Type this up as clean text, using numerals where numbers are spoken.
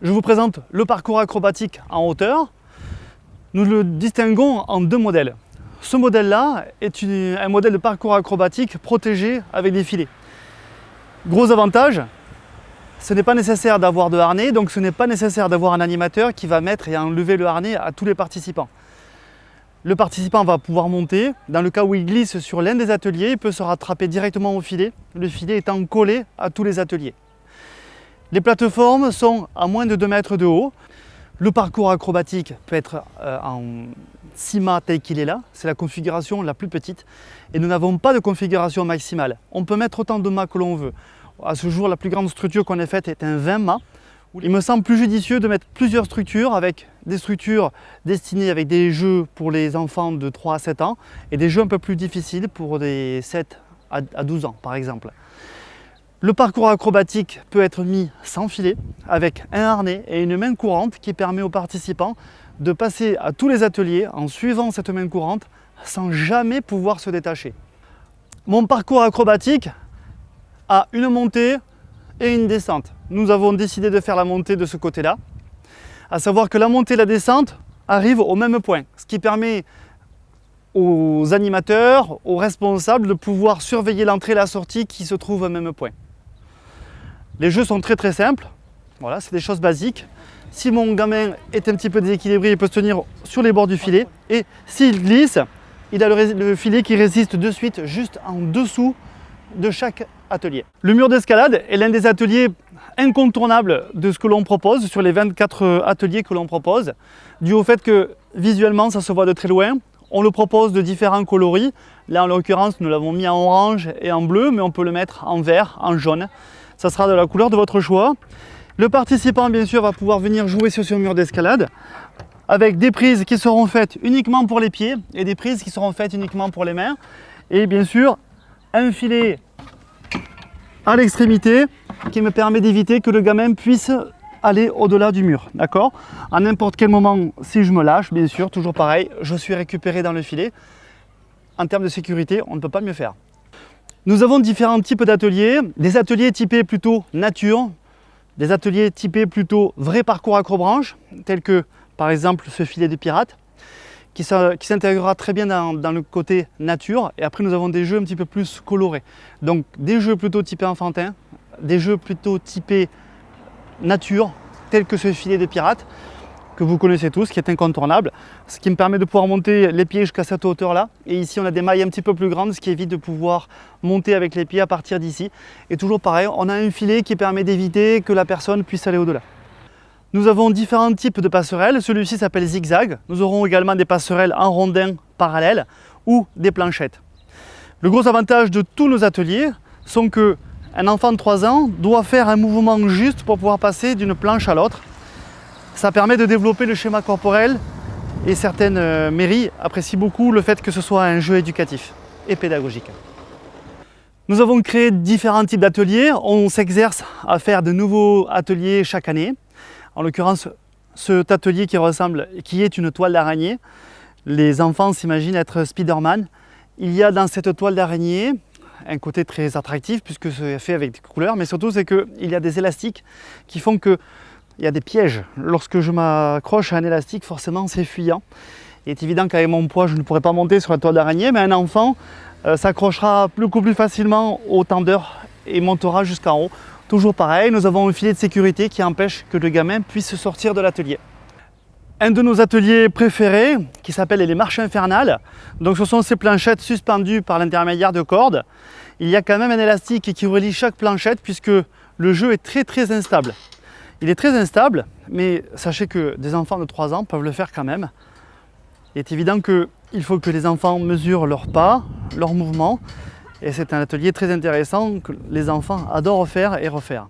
Je vous présente le parcours acrobatique en hauteur. Nous le distinguons en deux modèles. Ce modèle-là est un modèle de parcours acrobatique protégé avec des filets. Gros avantage, ce n'est pas nécessaire d'avoir de harnais, donc ce n'est pas nécessaire d'avoir un animateur qui va mettre et enlever le harnais à tous les participants. Le participant va pouvoir monter. Dans le cas où il glisse sur l'un des ateliers, il peut se rattraper directement au filet, le filet étant collé à tous les ateliers. Les plateformes sont à moins de 2 mètres de haut. Le parcours acrobatique peut être en 6 mâts tel qu'il est là, c'est la configuration la plus petite. Et nous n'avons pas de configuration maximale. On peut mettre autant de mâts que l'on veut. À ce jour, la plus grande structure qu'on ait faite est un 20 mâts. Il me semble plus judicieux de mettre plusieurs structures avec des structures destinées avec des jeux pour les enfants de 3 à 7 ans et des jeux un peu plus difficiles pour des 7 à 12 ans par exemple. Le parcours acrobatique peut être mis sans filet, avec un harnais et une main courante qui permet aux participants de passer à tous les ateliers en suivant cette main courante sans jamais pouvoir se détacher. Mon parcours acrobatique a une montée et une descente. Nous avons décidé de faire la montée de ce côté-là, à savoir que la montée et la descente arrivent au même point, ce qui permet aux animateurs, aux responsables de pouvoir surveiller l'entrée et la sortie qui se trouvent au même point. Les jeux sont très simples, voilà, c'est des choses basiques. Si mon gamin est un petit peu déséquilibré, il peut se tenir sur les bords du filet et s'il glisse, il a le filet qui résiste de suite juste en dessous de chaque atelier. Le mur d'escalade est l'un des ateliers incontournables de ce que l'on propose sur les 24 ateliers que l'on propose, dû au fait que visuellement ça se voit de très loin. On le propose de différents coloris. Là en l'occurrence nous l'avons mis en orange et en bleu, mais on peut le mettre en vert, en jaune. Ça sera de la couleur de votre choix. Le participant bien sûr va pouvoir venir jouer sur ce mur d'escalade avec des prises qui seront faites uniquement pour les pieds et des prises qui seront faites uniquement pour les mains. Et bien sûr un filet à l'extrémité qui me permet d'éviter que le gamin puisse aller au-delà du mur, d'accord? À n'importe quel moment, si je me lâche, bien sûr, toujours pareil, je suis récupéré dans le filet. En termes de sécurité, on ne peut pas mieux faire. Nous avons différents types d'ateliers, des ateliers typés plutôt nature, des ateliers typés plutôt vrai parcours acrobranche, tels que par exemple ce filet de pirate, qui s'intégrera très bien dans le côté nature. Et après nous avons des jeux un petit peu plus colorés. Donc des jeux plutôt typés enfantin, des jeux plutôt typés nature, tels que ce filet de pirate, que vous connaissez tous, qui est incontournable, ce qui me permet de pouvoir monter les pieds jusqu'à cette hauteur-là. Et ici, on a des mailles un petit peu plus grandes, ce qui évite de pouvoir monter avec les pieds à partir d'ici. Et toujours pareil, on a un filet qui permet d'éviter que la personne puisse aller au-delà. Nous avons différents types de passerelles. Celui-ci s'appelle zigzag. Nous aurons également des passerelles en rondins parallèles ou des planchettes. Le gros avantage de tous nos ateliers sont que un enfant de 3 ans doit faire un mouvement juste pour pouvoir passer d'une planche à l'autre. Ça permet de développer le schéma corporel et certaines mairies apprécient beaucoup le fait que ce soit un jeu éducatif et pédagogique. Nous avons créé différents types d'ateliers. On s'exerce à faire de nouveaux ateliers chaque année. En l'occurrence, cet atelier qui est une toile d'araignée. Les enfants s'imaginent être Spider-Man. Il y a dans cette toile d'araignée un côté très attractif puisque c'est fait avec des couleurs, mais surtout c'est qu'il y a des élastiques qui font que il y a des pièges. Lorsque je m'accroche à un élastique, forcément c'est fuyant. Il est évident qu'avec mon poids, je ne pourrais pas monter sur la toile d'araignée, mais un enfant s'accrochera beaucoup plus facilement au tendeur et montera jusqu'en haut. Toujours pareil, nous avons un filet de sécurité qui empêche que le gamin puisse sortir de l'atelier. Un de nos ateliers préférés, qui s'appelle les marches infernales, donc ce sont ces planchettes suspendues par l'intermédiaire de cordes. Il y a quand même un élastique qui relie chaque planchette puisque le jeu est très instable. Il est très instable, mais sachez que des enfants de 3 ans peuvent le faire quand même. Il est évident qu'il faut que les enfants mesurent leurs pas, leurs mouvements, et c'est un atelier très intéressant que les enfants adorent faire et refaire.